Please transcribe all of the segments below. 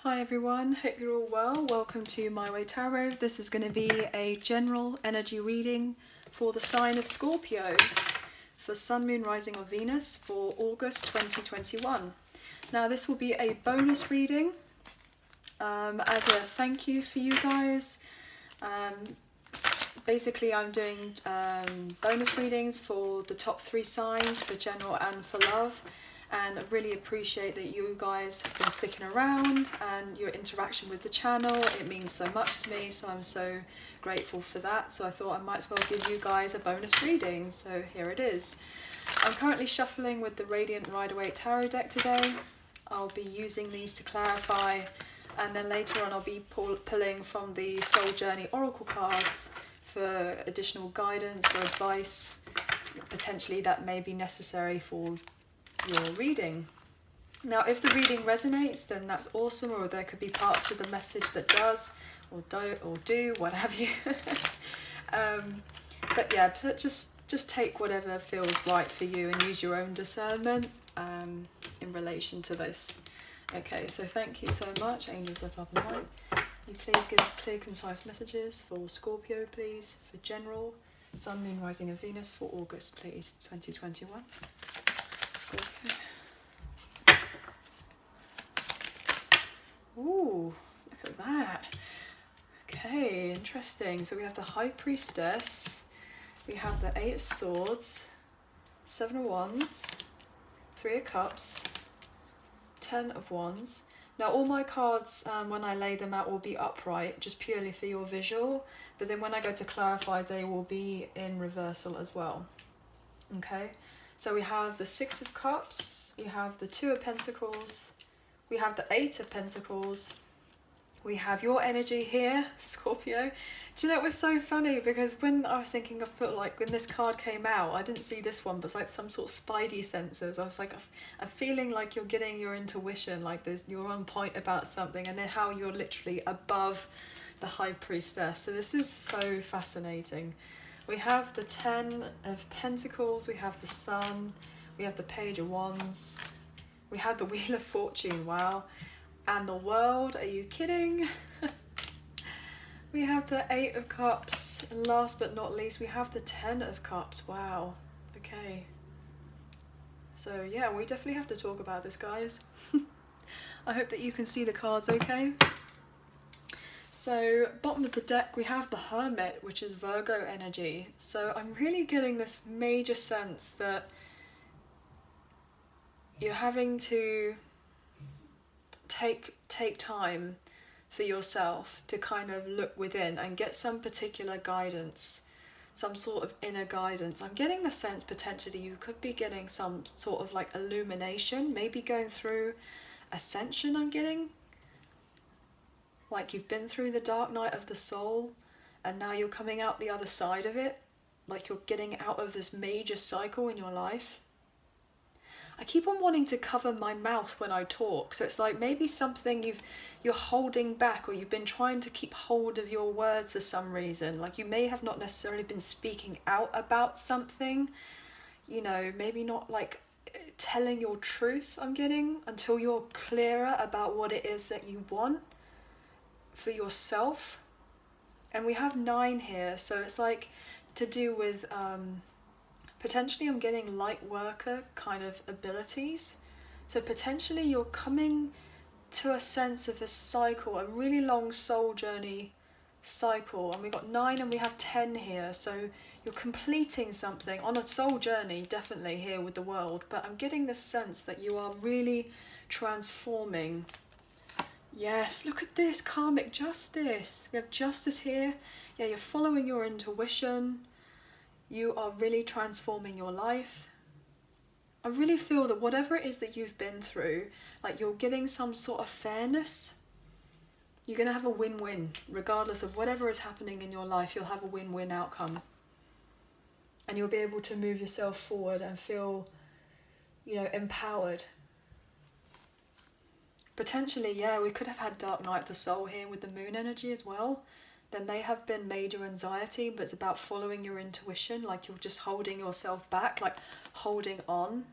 Hi everyone, hope you're all well. Welcome to My Way Tarot. This is going to be a general energy reading for the sign of Scorpio for Sun, Moon, Rising or Venus for August 2021. Now this will be a bonus reading as a thank you for you guys. Basically I'm doing bonus readings for the top 3 signs for general and for love. And I really appreciate that you guys have been sticking around and your interaction with the channel. It means so much to me, so I'm so grateful for that. So I thought I might as well give you guys a bonus reading. So here it is. I'm currently shuffling with the Radiant Rider-Waite Tarot deck today. I'll be using these to clarify, and then later on I'll be pulling from the Soul Journey Oracle cards for additional guidance or advice, potentially that may be necessary for your reading. Now if the reading resonates, then that's awesome, or there could be parts of the message that does or don't or do, what have you. But yeah, just take whatever feels right for you and use your own discernment in relation to this. Okay, so thank you so much, angels of love and light. You please give us clear, concise messages for Scorpio, please, for general, Sun, Moon, Rising and Venus for August, please, 2021. Ooh, look at that. Okay, interesting. So we have the High Priestess, we have the 8 of Swords, 7 of Wands, 3 of Cups, 10 of Wands. Now all my cards, when I lay them out, will be upright, just purely for your visual, but then when I go to clarify, they will be in reversal as well. Okay, so we have the 6 of Cups, we have the 2 of Pentacles, we have the 8 of Pentacles, we have your energy here, Scorpio. Do you know, it was so funny because when I was thinking, I felt like when this card came out, I didn't see this one, but it's like some sort of Spidey sensors. I was like, I'm feeling like you're getting your intuition, like you're on point about something, and then how you're literally above the High Priestess. So this is so fascinating. We have the 10 of Pentacles, we have the Sun, we have the Page of Wands, we have the Wheel of Fortune, wow, and the World, are you kidding? We have the 8 of Cups, and last but not least, we have the 10 of Cups, wow, okay. So yeah, we definitely have to talk about this, guys. I hope that you can see the cards okay. So bottom of the deck we have the Hermit, which is Virgo energy. So I'm really getting this major sense that you're having to take time for yourself to kind of look within and get some particular guidance, some sort of inner guidance. I'm getting the sense potentially you could be getting some sort of like illumination, maybe going through ascension. I'm getting like you've been through the dark night of the soul and now you're coming out the other side of it, like you're getting out of this major cycle in your life. I keep on wanting to cover my mouth when I talk, so it's like maybe something you're holding back, or you've been trying to keep hold of your words for some reason. Like you may have not necessarily been speaking out about something, you know, maybe not like telling your truth, I'm getting, until you're clearer about what it is that you want for yourself. And we have 9 here, so it's like to do with potentially I'm getting lightworker kind of abilities. So potentially you're coming to a sense of a cycle, a really long soul journey cycle. And we got 9 and we have 10 here. So you're completing something on a soul journey, definitely here with the world. But I'm getting this sense that you are really transforming. Yes, look at this, karmic justice. We have justice here. Yeah, you're following your intuition. You are really transforming your life. I really feel that whatever it is that you've been through, like you're getting some sort of fairness. You're going to have a win-win. Regardless of whatever is happening in your life, you'll have a win-win outcome. And you'll be able to move yourself forward and feel, you know, empowered. Potentially, yeah, we could have had Dark Night of the Soul here with the moon energy as well. There may have been major anxiety, but it's about following your intuition, like you're just holding yourself back, like holding on.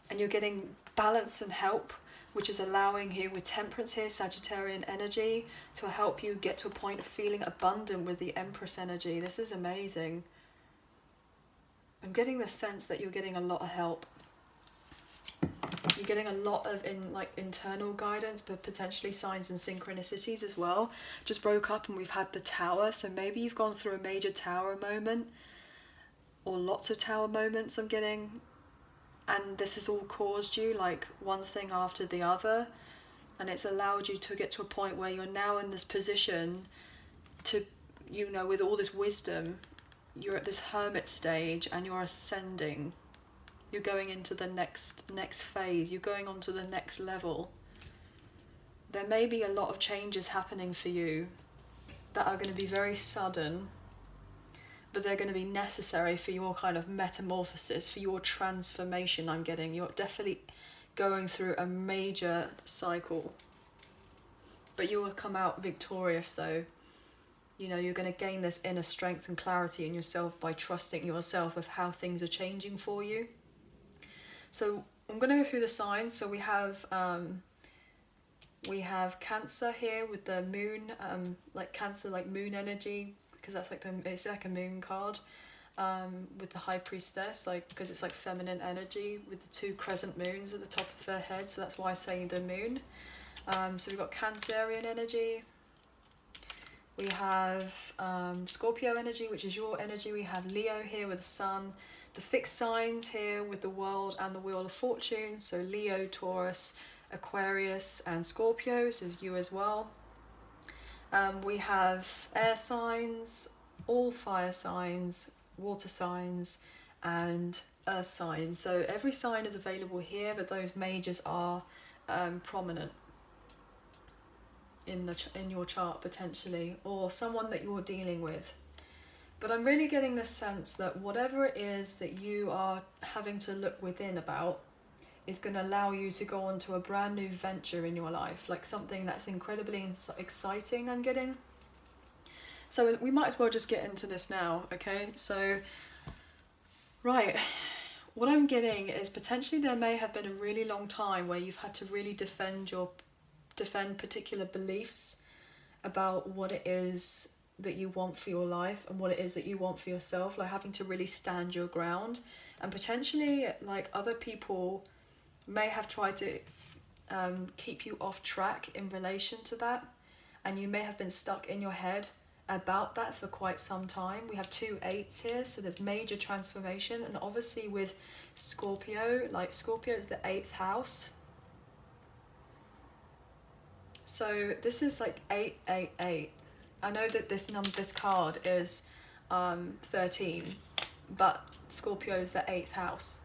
And you're getting balance and help which is allowing you with temperance here, Sagittarian energy, to help you get to a point of feeling abundant with the Empress energy. This is amazing. I'm getting the sense that you're getting a lot of help. You're getting a lot of internal guidance, but potentially signs and synchronicities as well. Just broke up and we've had the Tower, so maybe you've gone through a major Tower moment, or lots of Tower moments I'm getting, and this has all caused you like one thing after the other, and it's allowed you to get to a point where you're now in this position to, you know, with all this wisdom, you're at this hermit stage and you're ascending. You're going into the next phase. You're going on to the next level. There may be a lot of changes happening for you that are going to be very sudden, but they're going to be necessary for your kind of metamorphosis, for your transformation. I'm getting you're definitely going through a major cycle, but you will come out victorious though. You know, you're going to gain this inner strength and clarity in yourself by trusting yourself of how things are changing for you. So I'm going to go through the signs. So we have Cancer here with the moon, like Cancer, like moon energy, because that's like it's like a moon card, with the High Priestess, like because it's like feminine energy with the 2 crescent moons at the top of her head. So that's why I say the moon. So we've got Cancerian energy. We have Scorpio energy, which is your energy. We have Leo here with the Sun. The fixed signs here with the World and the Wheel of Fortune. So Leo, Taurus, Aquarius and Scorpio, so you as well. We have air signs, all fire signs, water signs and earth signs. So every sign is available here, but those majors are prominent in your chart potentially, or someone that you're dealing with. But I'm really getting the sense that whatever it is that you are having to look within about is going to allow you to go on to a brand new venture in your life, like something that's incredibly exciting, I'm getting. So we might as well just get into this now, okay? So, right, what I'm getting is potentially there may have been a really long time where you've had to really defend particular beliefs about what it is that you want for your life and what it is that you want for yourself, like having to really stand your ground. And potentially like other people may have tried to keep you off track in relation to that, and you may have been stuck in your head about that for quite some time. We have 2 8s here, so there's major transformation. And obviously with Scorpio, like Scorpio is the 8th house, so this is like 888. I know that this card is 13, but Scorpio is the 8th house.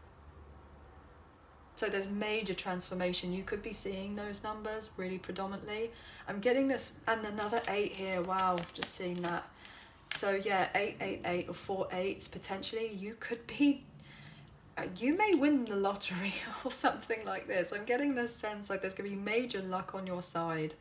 So there's major transformation. You could be seeing those numbers really predominantly. I'm getting this, and another 8 here. Wow, just seeing that. So yeah, 888 or 4 8s potentially. You could be, you may win the lottery or something like this. I'm getting this sense like there's going to be major luck on your side.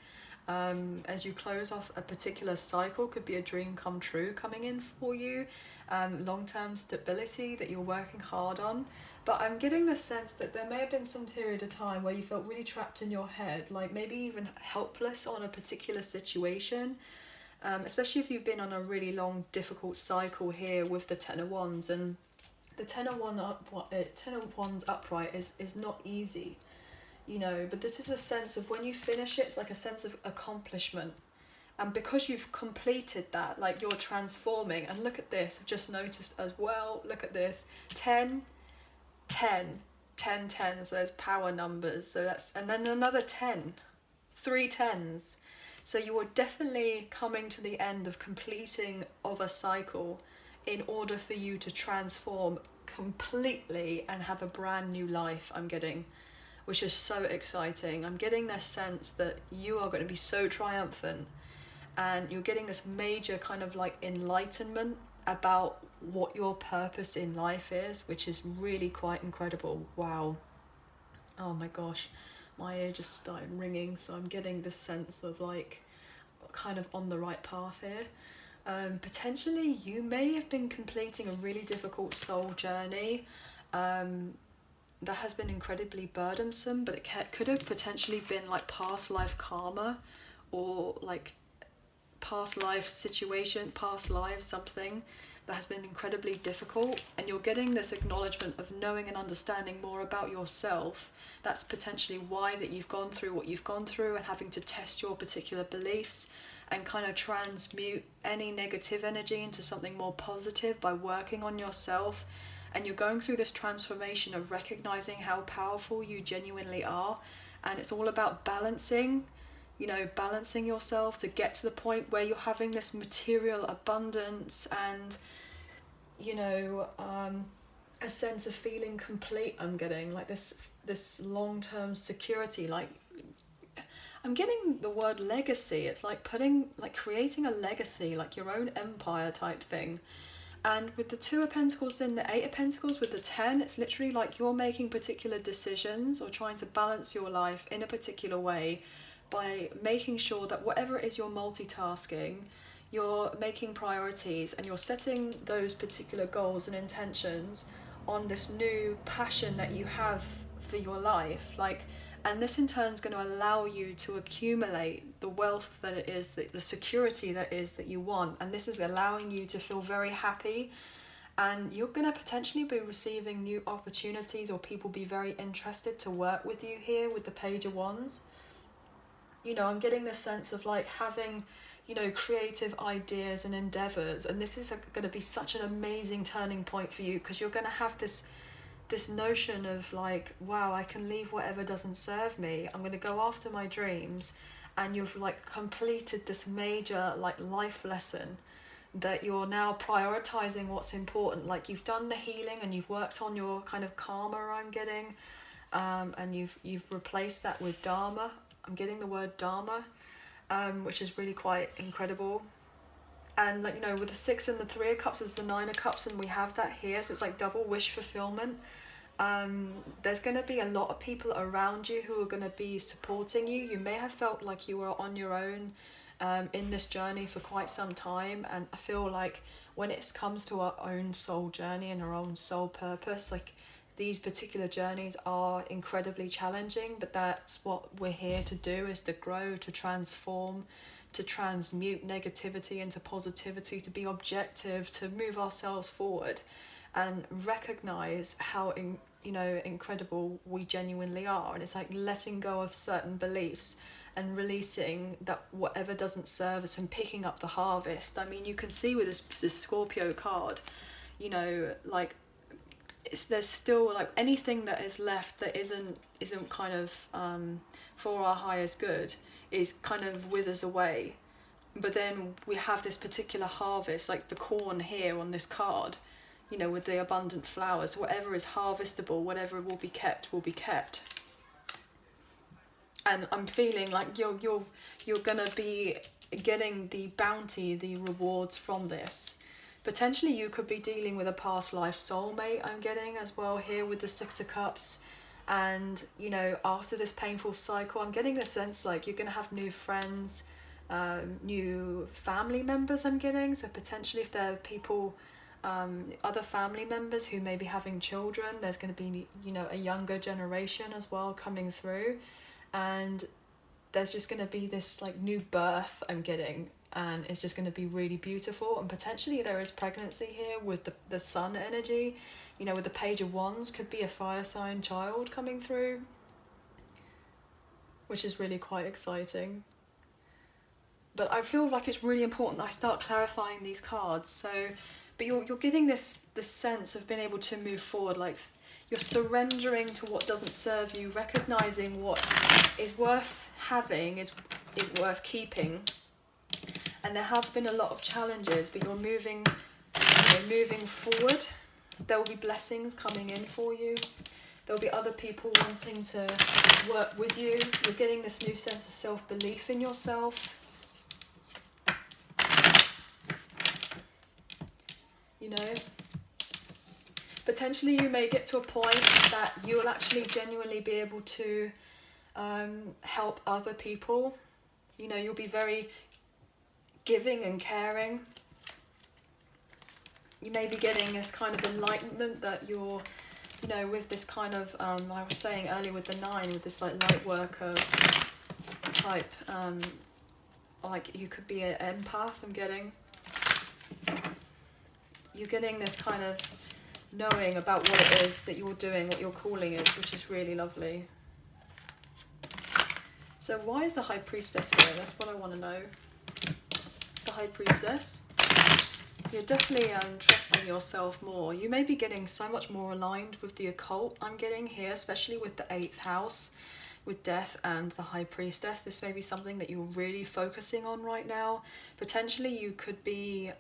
As you close off a particular cycle, could be a dream come true coming in for you, long-term stability that you're working hard on. But I'm getting the sense that there may have been some period of time where you felt really trapped in your head, like maybe even helpless on a particular situation, especially if you've been on a really long, difficult cycle here with the Ten of Wands. And the Ten of Wands upright is not easy. You know, but this is a sense of when you finish it, it's like a sense of accomplishment. And because you've completed that, like you're transforming. And look at this, I've just noticed as well, look at this, 10, 10, 10, 10, so there's power numbers. So that's, and then another 10, 3 10s. So you are definitely coming to the end of completing of a cycle in order for you to transform completely and have a brand new life, I'm getting. Which is so exciting. I'm getting this sense that you are going to be so triumphant, and you're getting this major kind of like enlightenment about what your purpose in life is, which is really quite incredible. Wow. Oh my gosh, my ear just started ringing, so I'm getting this sense of like kind of on the right path here. Potentially you may have been completing a really difficult soul journey, that has been incredibly burdensome, but it could have potentially been like past life karma, or like past life situation, past life something that has been incredibly difficult, and you're getting this acknowledgement of knowing and understanding more about yourself. That's potentially why that you've gone through what you've gone through, and having to test your particular beliefs and kind of transmute any negative energy into something more positive by working on yourself. And you're going through this transformation of recognizing how powerful you genuinely are, and it's all about balancing, you know, balancing yourself to get to the point where you're having this material abundance and, you know, a sense of feeling complete. I'm getting like this long-term security. Like, I'm getting the word legacy. It's like creating a legacy, like your own empire type thing. And with the 2 of Pentacles and the 8 of Pentacles with the 10, it's literally like you're making particular decisions or trying to balance your life in a particular way by making sure that whatever it is you're multitasking, you're making priorities and you're setting those particular goals and intentions on this new passion that you have for your life. Like, and this in turn is going to allow you to accumulate the wealth that it is, the security that is that you want. And this is allowing you to feel very happy, and you're going to potentially be receiving new opportunities, or people be very interested to work with you here with the Page of Wands. You know, I'm getting this sense of like having, you know, creative ideas and endeavors, and this is going to be such an amazing turning point for you, because you're going to have this notion of like, wow, I can leave whatever doesn't serve me. I'm going to go after my dreams. And you've like completed this major like life lesson that you're now prioritizing what's important. Like, you've done the healing and you've worked on your kind of karma, I'm getting, and you've replaced that with dharma. I'm getting the word dharma, which is really quite incredible. And like, you know, with the 6 and the 3 of Cups is the 9 of Cups, and we have that here, so it's like double wish fulfillment. There's going to be a lot of people around you who are going to be supporting you. You may have felt like you were on your own in this journey for quite some time, and I feel like when it comes to our own soul journey and our own soul purpose, like, these particular journeys are incredibly challenging, but that's what we're here to do, is to grow, to transform, to transmute negativity into positivity, to be objective, to move ourselves forward and recognize how incredible we genuinely are. And it's like letting go of certain beliefs and releasing that whatever doesn't serve us, and picking up the harvest. I mean, you can see with this Scorpio card, you know, like, there's still like anything that is left that isn't kind of for our highest good is kind of withers away. But then we have this particular harvest, like the corn here on this card, you know, with the abundant flowers. Whatever is harvestable, whatever will be kept, will be kept. And I'm feeling like you're gonna be getting the bounty, the rewards from this. Potentially you could be dealing with a past life soulmate, I'm getting as well here with the 6 of Cups. And, you know, after this painful cycle, I'm getting the sense like you're going to have new friends, new family members, I'm getting. So potentially if there are people, other family members who may be having children, there's going to be, you know, a younger generation as well coming through. And there's just going to be this like new birth, I'm getting. And it's just going to be really beautiful. And potentially there is pregnancy here with the sun energy. You know, with the Page of Wands, could be a fire sign child coming through, which is really quite exciting. But I feel like it's really important that I start clarifying these cards. So, but you're getting this sense of being able to move forward. Like, you're surrendering to what doesn't serve you, recognizing what is worth having, is worth keeping. And there have been a lot of challenges, but you're moving forward. There will be blessings coming in for you. There will be other people wanting to work with you. You're getting this new sense of self-belief in yourself. You know, potentially you may get to a point that you'll actually genuinely be able to help other people. You know, you'll be very giving and caring. You may be getting this kind of enlightenment that you're you know, with this kind of, I was saying earlier with the 9, with this like light worker type, like you could be an empath, I'm getting. You're getting this kind of knowing about what it is that you're doing, what your calling is, which is really lovely. So why is the High Priestess here? That's what I want to know. The High Priestess. You're definitely trusting yourself more. You may be getting so much more aligned with the occult, I'm getting here, especially with the 8th house, with Death and the High Priestess. This may be something that you're really focusing on right now. Potentially you could be,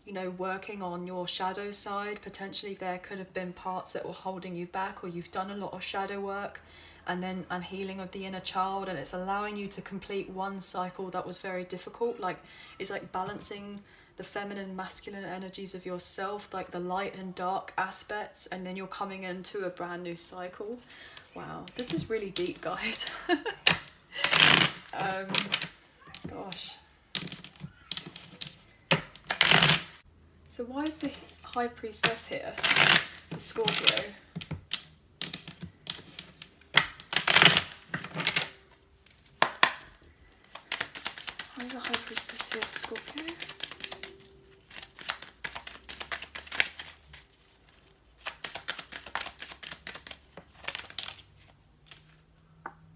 you know, working on your shadow side. Potentially there could have been parts that were holding you back, or you've done a lot of shadow work and healing of the inner child, and it's allowing you to complete one cycle that was very difficult. Like, it's like balancing the feminine, masculine energies of yourself, like the light and dark aspects, and then you're coming into a brand new cycle. Wow, this is really deep, guys. Gosh. So why is the High Priestess here? The Scorpio. Why is the High Priestess here for Scorpio?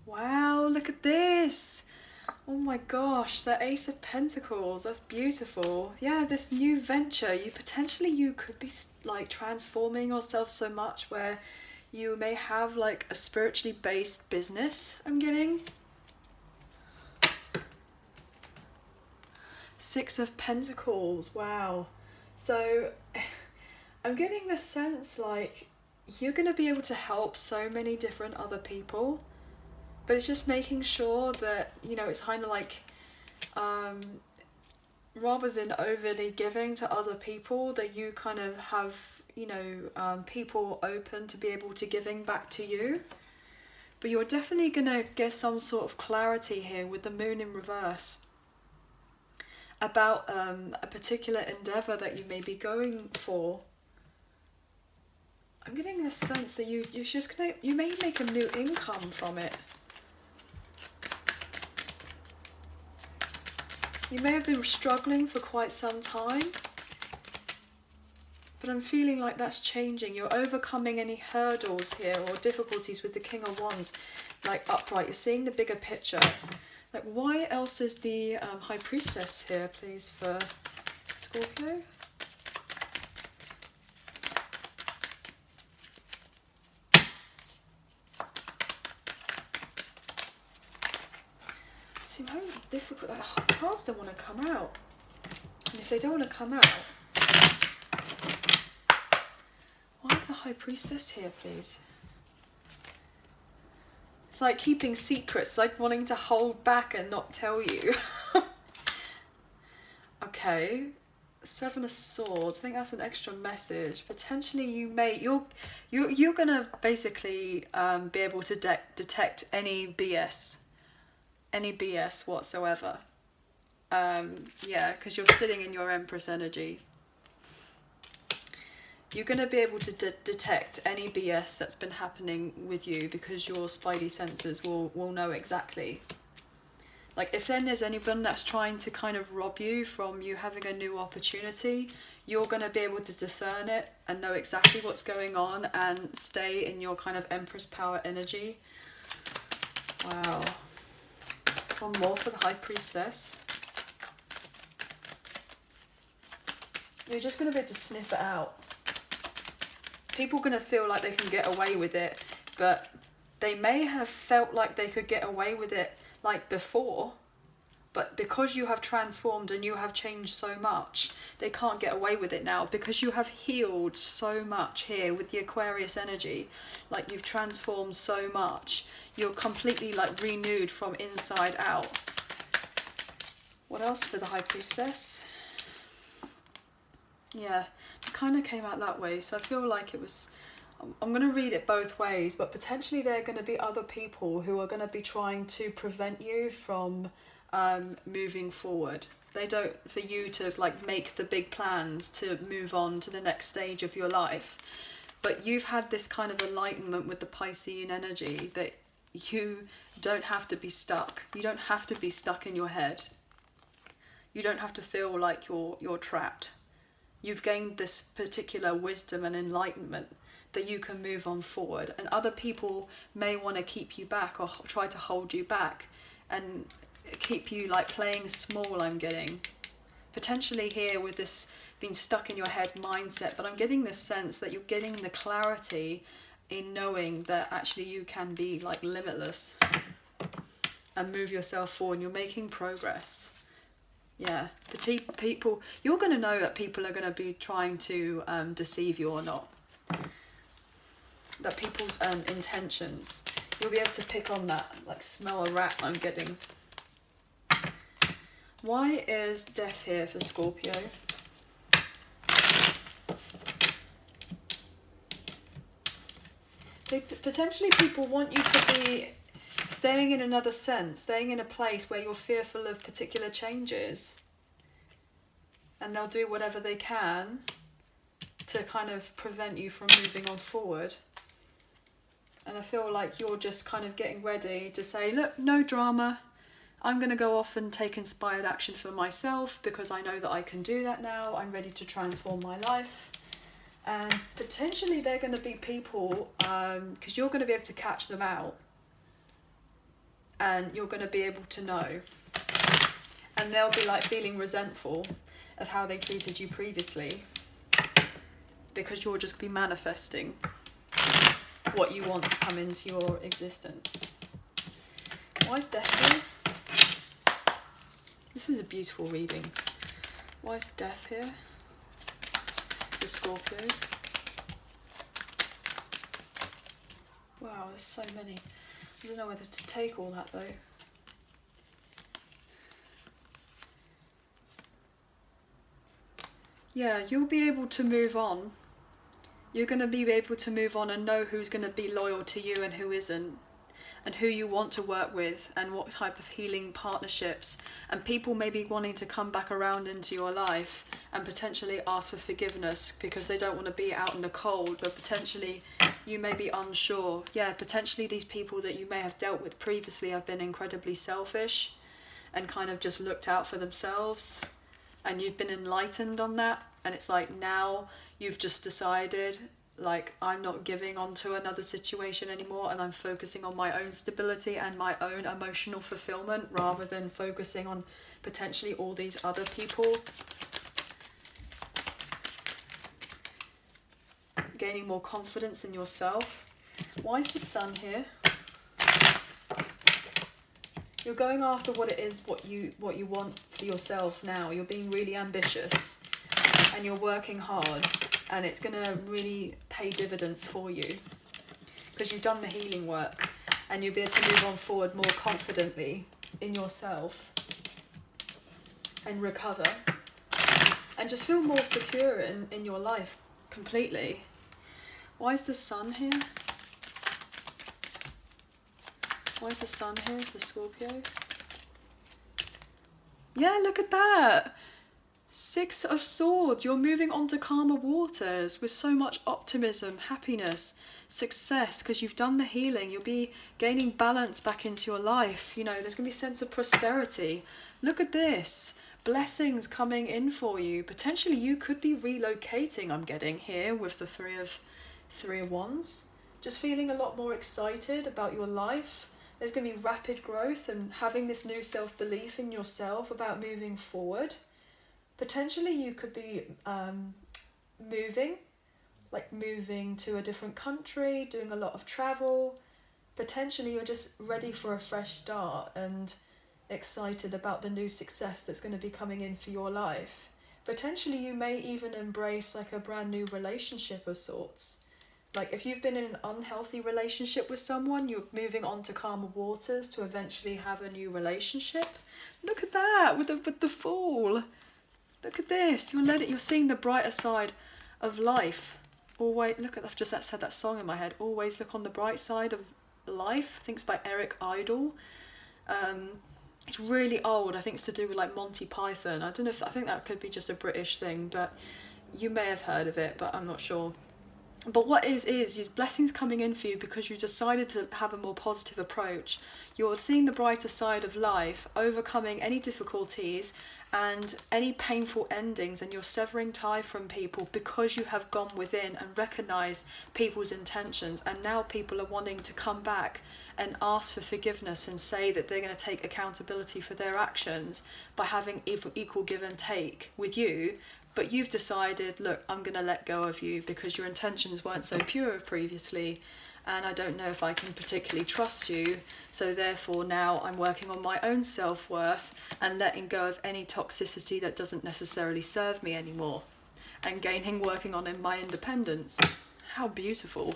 Wow, look at this. Oh my gosh, the Ace of Pentacles, that's beautiful. Yeah, this new venture, you could be like transforming yourself so much where you may have like a spiritually based business, I'm getting. 6 of Pentacles, wow. So I'm getting the sense like you're going to be able to help so many different other people. But it's just making sure that, you know, it's kind of like, rather than overly giving to other people, that you kind of have, you know, people open to be able to giving back to you. But you're definitely going to get some sort of clarity here with the Moon in reverse about a particular endeavour that you may be going for. I'm getting this sense that you may make a new income from it. You may have been struggling for quite some time, but I'm feeling like that's changing. You're overcoming any hurdles here or difficulties with the King of Wands, like upright. You're seeing the bigger picture. Like, why else is the High Priestess here, please, for Scorpio? See, I'm having difficult. Cards don't want to come out, and if they don't want to come out, why is the High Priestess here, please? It's like keeping secrets, like wanting to hold back and not tell you. Okay, 7 of Swords. I think that's an extra message. Potentially, you're gonna basically be able to detect any BS whatsoever. Yeah, because you're sitting in your Empress energy. You're going to be able to detect any BS that's been happening with you, because your Spidey senses will know exactly. Like, if then there's anyone that's trying to kind of rob you from you having a new opportunity, you're going to be able to discern it and know exactly what's going on and stay in your kind of Empress power energy. Wow. One more for the High Priestess. You're just going to be able to sniff it out. People are going to feel like they can get away with it, but they may have felt like they could get away with it like before, but because you have transformed and you have changed so much, they can't get away with it now, because you have healed so much here with the Aquarius energy. Like, you've transformed so much. You're completely like renewed from inside out. What else for the High Priestess? Yeah, it kind of came out that way, so I feel like it was, I'm going to read it both ways, but potentially there are going to be other people who are going to be trying to prevent you from moving forward. They don't, for you to like make the big plans to move on to the next stage of your life. But you've had this kind of enlightenment with the Piscean energy that you don't have to be stuck. You don't have to be stuck in your head. You don't have to feel like you're trapped. You've gained this particular wisdom and enlightenment that you can move on forward. And other people may want to keep you back or try to hold you back and keep you like playing small, I'm getting. Potentially here with this being stuck in your head mindset, but I'm getting this sense that you're getting the clarity in knowing that actually you can be like limitless and move yourself forward. You're making progress. Yeah, people, you're going to know that people are going to be trying to deceive you or not. That people's intentions, you'll be able to pick on that, like smell a rat I'm getting. Why is death here for Scorpio? Potentially people want you to be staying in another sense, staying in a place where you're fearful of particular changes. And they'll do whatever they can to kind of prevent you from moving on forward. And I feel like you're just kind of getting ready to say, look, no drama. I'm going to go off and take inspired action for myself because I know that I can do that now. I'm ready to transform my life. And potentially they're going to be people, because you're going to be able to catch them out. And you're going to be able to know. And they'll be like feeling resentful of how they treated you previously. Because you'll just be manifesting what you want to come into your existence. Why is death here? This is a beautiful reading. Why is death here? The Scorpio. Wow, there's so many. I don't know whether to take all that though. Yeah, you'll be able to move on. You're going to be able to move on and know who's going to be loyal to you and who isn't. And who you want to work with and what type of healing partnerships. And people may be wanting to come back around into your life and potentially ask for forgiveness because they don't want to be out in the cold, but potentially you may be unsure. Yeah, potentially these people that you may have dealt with previously have been incredibly selfish and kind of just looked out for themselves, and you've been enlightened on that. And it's like now you've just decided, like, I'm not giving on to another situation anymore, and I'm focusing on my own stability and my own emotional fulfillment rather than focusing on potentially all these other people. Gaining more confidence in yourself. Why is the sun here? You're going after what it is, what you want for yourself now. You're being really ambitious and you're working hard. And it's going to really pay dividends for you because you've done the healing work and you'll be able to move on forward more confidently in yourself and recover and just feel more secure in your life completely. Why is the sun here? Why is the sun here for Scorpio? Yeah, look at that. 6 of Swords, you're moving on to calmer waters with so much optimism, happiness, success, because you've done the healing. You'll be gaining balance back into your life. You know, there's going to be a sense of prosperity. Look at this. Blessings coming in for you. Potentially you could be relocating, I'm getting here with the three of Wands. Just feeling a lot more excited about your life. There's going to be rapid growth and having this new self-belief in yourself about moving forward. Potentially you could be moving to a different country, doing a lot of travel. Potentially you're just ready for a fresh start and excited about the new success that's going to be coming in for your life. Potentially you may even embrace like a brand new relationship of sorts. Like if you've been in an unhealthy relationship with someone, you're moving on to calmer waters to eventually have a new relationship. Look at that with the Fool. Look at this. You're seeing the brighter side of life. Always I've just said that song in my head. Always look on the bright side of life. I think it's by Eric Idle. It's really old. I think it's to do with like Monty Python. I think that could be just a British thing, but you may have heard of it, but I'm not sure. But what is blessings coming in for you because you decided to have a more positive approach. You're seeing the brighter side of life, overcoming any difficulties and any painful endings, and you're severing tie from people because you have gone within and recognized people's intentions, and now people are wanting to come back and ask for forgiveness and say that they're going to take accountability for their actions by having equal give and take with you. But you've decided, look, I'm going to let go of you because your intentions weren't so pure previously, and I don't know if I can particularly trust you. So therefore now I'm working on my own self-worth and letting go of any toxicity that doesn't necessarily serve me anymore, and working on in my independence. How beautiful.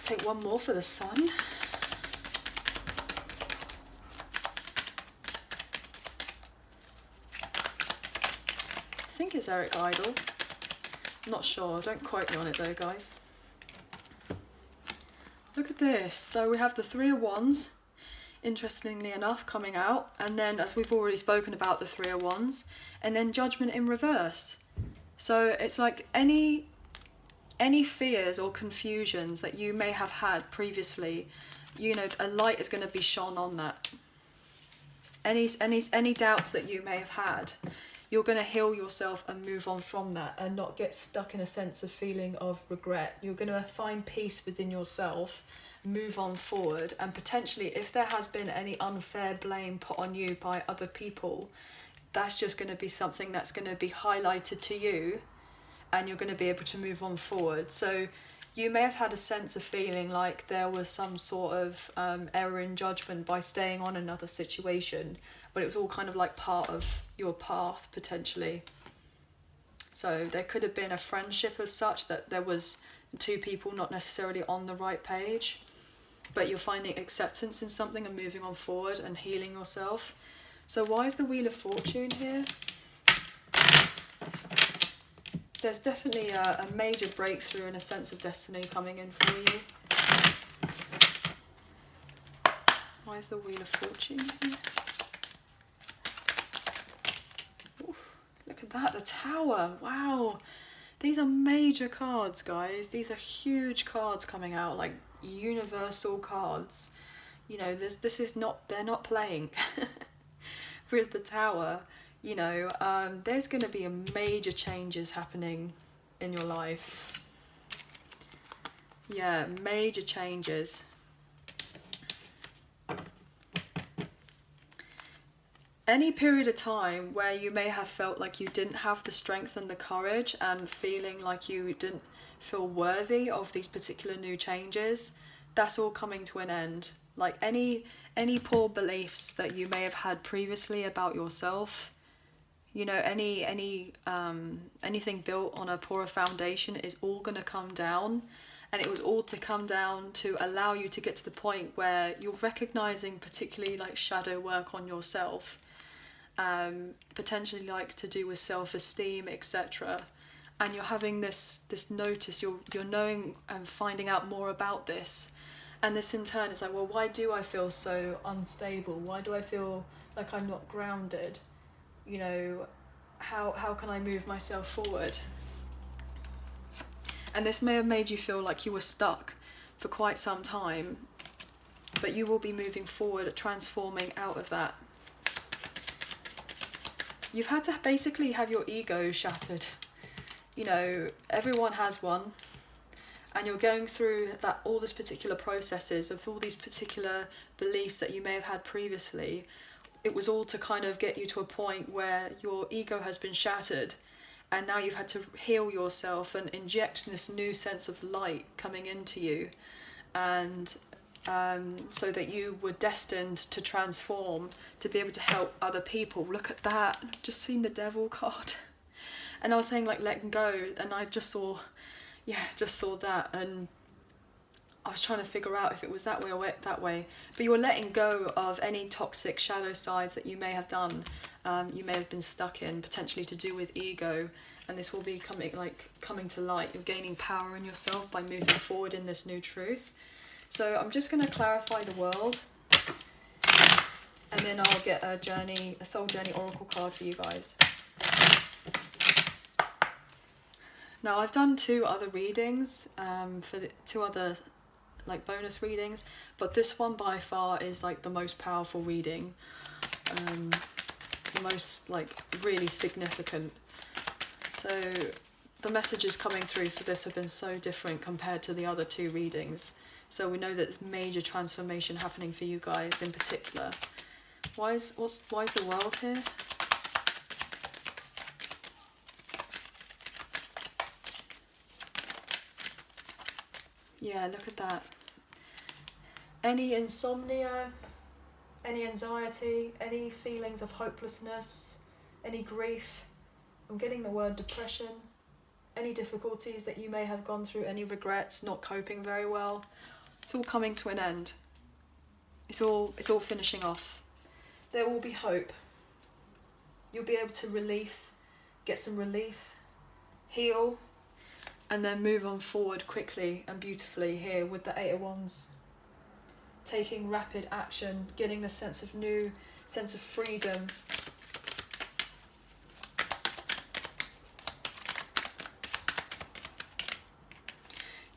Take one more for the sun. I think it's Eric Idle. I'm not sure, don't quote me on it though, guys. Look at this. So we have the Three of Wands, interestingly enough, coming out, and then, as we've already spoken about, the Three of Wands, and then Judgment in reverse. So it's like any fears or confusions that you may have had previously, you know, a light is going to be shone on that. Any doubts that you may have had, you're going to heal yourself and move on from that and not get stuck in a sense of feeling of regret. You're going to find peace within yourself, move on forward, and potentially if there has been any unfair blame put on you by other people, that's just going to be something that's going to be highlighted to you, and you're going to be able to move on forward. So you may have had a sense of feeling like there was some sort of error in judgment by staying on another situation, but it was all kind of like part of your path potentially. So there could have been a friendship of such that there was two people not necessarily on the right page, but you're finding acceptance in something and moving on forward and healing yourself. So why is the Wheel of Fortune here? There's definitely a major breakthrough and a sense of destiny coming in for you. Why is the Wheel of Fortune here? Ooh, look at that, the Tower. Wow. These are major cards, guys. These are huge cards coming out, like universal cards. You know, this is not, they're not playing with the Tower. You know, there's going to be major changes happening in your life. Yeah, major changes. Any period of time where you may have felt like you didn't have the strength and the courage, and feeling like you didn't feel worthy of these particular new changes, that's all coming to an end. Like any poor beliefs that you may have had previously about yourself, you know, anything built on a poorer foundation is all going to come down. And it was all to come down to allow you to get to the point where you're recognizing particularly like shadow work on yourself, potentially like to do with self-esteem, etc. And you're having this notice, you're knowing and finding out more about this. And this in turn is like, well, why do I feel so unstable? Why do I feel like I'm not grounded? You know, how can I move myself forward? And this may have made you feel like you were stuck for quite some time, but you will be moving forward, transforming out of that. You've had to basically have your ego shattered. You know, everyone has one, and you're going through that, all these particular processes of all these particular beliefs that you may have had previously. It was all to kind of get you to a point where your ego has been shattered, and now you've had to heal yourself and inject this new sense of light coming into you, and so that you were destined to transform, to be able to help other people. Look at that, I've just seen the Devil card. And I was saying like letting go, and I just saw that, and I was trying to figure out if it was that way or that way. But you're letting go of any toxic shadow sides that you may have done, you may have been stuck in, potentially to do with ego, and this will be coming to light. You're gaining power in yourself by moving forward in this new truth. So I'm just going to clarify the world, and then I'll get a soul journey oracle card for you guys. Now I've done 2 other readings, for the 2 other like bonus readings, but this one by far is like the most powerful reading, the most like really significant. So the messages coming through for this have been so different compared to the other 2 readings. So we know that there's major transformation happening for you guys in particular. Why is the world here? Yeah, look at that. Any insomnia, any anxiety, any feelings of hopelessness, any grief. I'm getting the word depression. Any difficulties that you may have gone through, any regrets, not coping very well. It's all coming to an end. It's all finishing off. There will be hope. You'll be able to get some relief, heal, and then move on forward quickly and beautifully here with the 8 of Wands. Taking rapid action, getting the sense of freedom.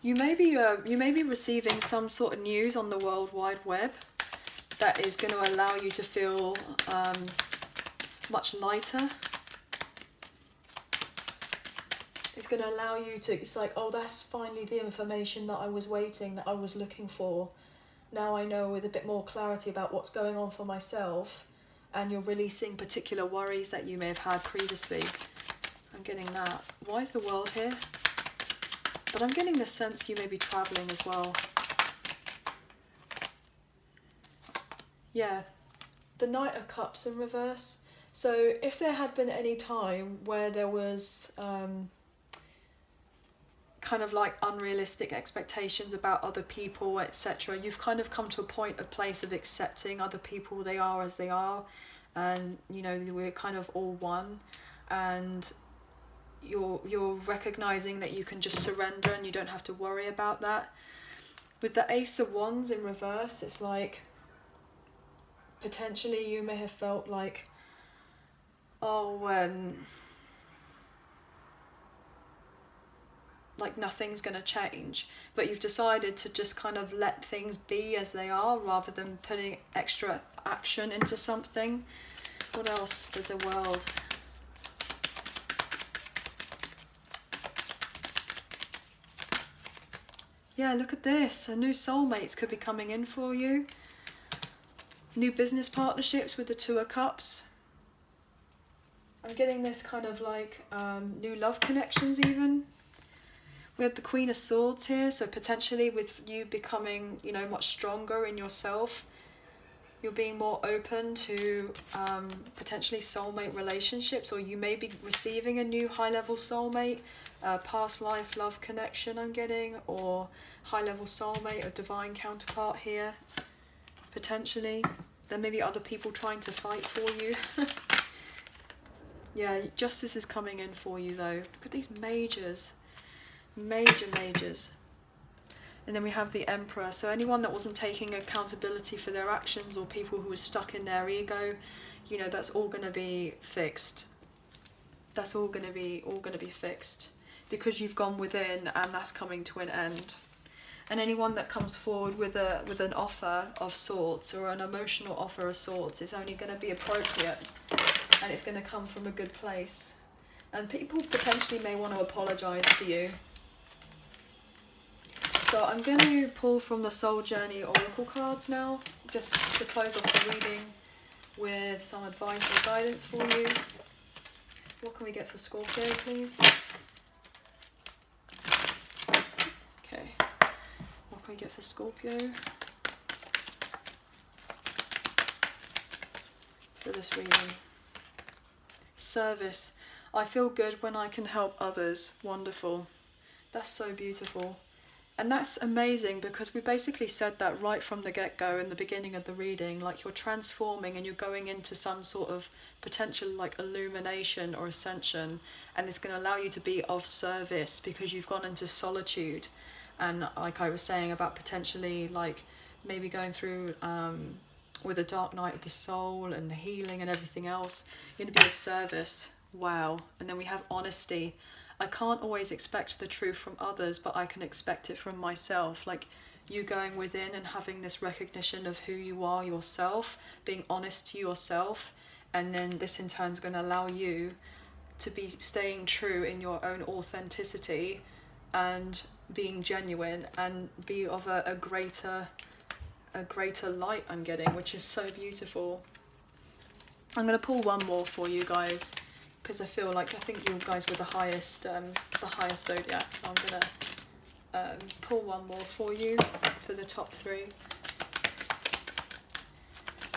You may be receiving some sort of news on the World Wide Web that is going to allow you to feel much lighter. It's going to allow you to, it's like, oh, that's finally the information that I was waiting, that I was looking for. Now I know with a bit more clarity about what's going on for myself, and you're releasing particular worries that you may have had previously. I'm getting that. Why is the world here? But I'm getting the sense you may be traveling as well. Yeah, the Knight of Cups in reverse. So if there had been any time where there was kind of like unrealistic expectations about other people, etc., you've kind of come to a place of accepting other people, they are as they are, and you know, we're kind of all one, and you're recognizing that you can just surrender and you don't have to worry about that. With the Ace of Wands in reverse, it's like potentially you may have felt like, like nothing's going to change, but you've decided to just kind of let things be as they are rather than putting extra action into something. What else with the world? Yeah, look at this. A new soulmates could be coming in for you. New business partnerships with the Two of Cups. I'm getting this kind of like new love connections even. We have the Queen of Swords here, so potentially with you becoming, you know, much stronger in yourself, you're being more open to potentially soulmate relationships, or you may be receiving a new high-level soulmate, past life love connection I'm getting, or high-level soulmate or divine counterpart here, potentially. There may be other people trying to fight for you. Yeah, justice is coming in for you though. Look at these majors. Majors. And then we have the Emperor. So anyone that wasn't taking accountability for their actions, or people who were stuck in their ego, you know, that's all going to be fixed. That's all going to be fixed because you've gone within, and that's coming to an end. And anyone that comes forward with an offer of sorts, or an emotional offer of sorts, is only going to be appropriate, and it's going to come from a good place. And people potentially may want to apologize to you. So I'm going to pull from the Soul Journey Oracle cards now, just to close off the reading with some advice or guidance for you. What can we get for Scorpio, please? Okay. What can we get for Scorpio for this reading? Service. I feel good when I can help others. Wonderful. That's so beautiful. And that's amazing, because we basically said that right from the get-go in the beginning of the reading, like you're transforming and you're going into some sort of potential like illumination or ascension, and it's going to allow you to be of service because you've gone into solitude. And like I was saying about potentially like maybe going through with a dark night of the soul and the healing and everything else, you're going to be of service. Wow. And then we have honesty. I can't always expect the truth from others, but I can expect it from myself. Like you going within and having this recognition of who you are yourself, being honest to yourself, and then this in turn is going to allow you to be staying true in your own authenticity and being genuine and be of a greater light I'm getting, which is so beautiful. I'm going to pull one more for you guys because I think you guys were the highest zodiac, so I'm going to pull one more for you for the top 3.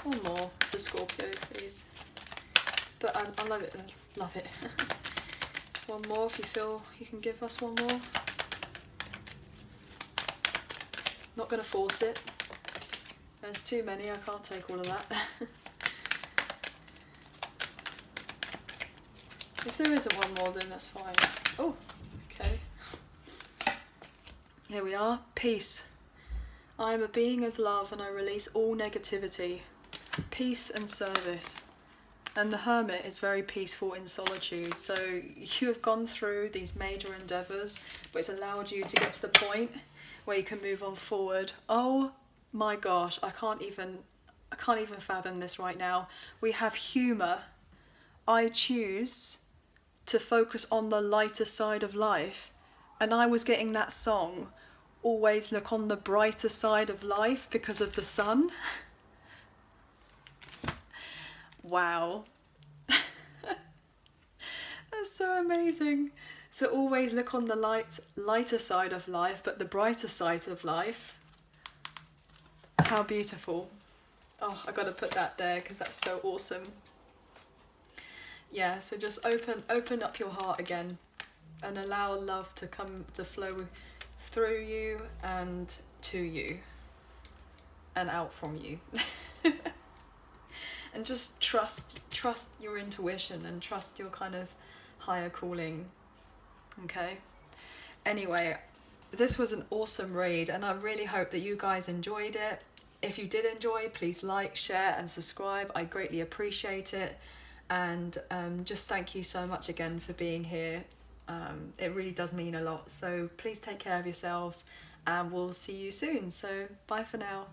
One more for Scorpio, please. But I love it, love it. One more if you feel you can give us one more. Not going to force it. There's too many, I can't take all of that. If there isn't one more, then that's fine. Oh, okay. Here we are. Peace. I am a being of love and I release all negativity. Peace and service. And the Hermit is very peaceful in solitude. So you have gone through these major endeavours, but it's allowed you to get to the point where you can move on forward. Oh my gosh, I can't even fathom this right now. We have humour. I choose to focus on the lighter side of life, and I was getting that song, always look on the brighter side of life because of the sun. Wow. That's so amazing. So always look on the lighter side of life, but the brighter side of life. How beautiful. Oh, I gotta put that there because that's so awesome. Yeah, so just open up your heart again and allow love to come to flow through you and to you and out from you. And just trust your intuition and trust your kind of higher calling. Okay? Anyway, this was an awesome read and I really hope that you guys enjoyed it. If you did enjoy, please like, share and subscribe. I greatly appreciate it. And just thank you so much again for being here. It really does mean a lot. So please take care of yourselves and we'll see you soon. So bye for now.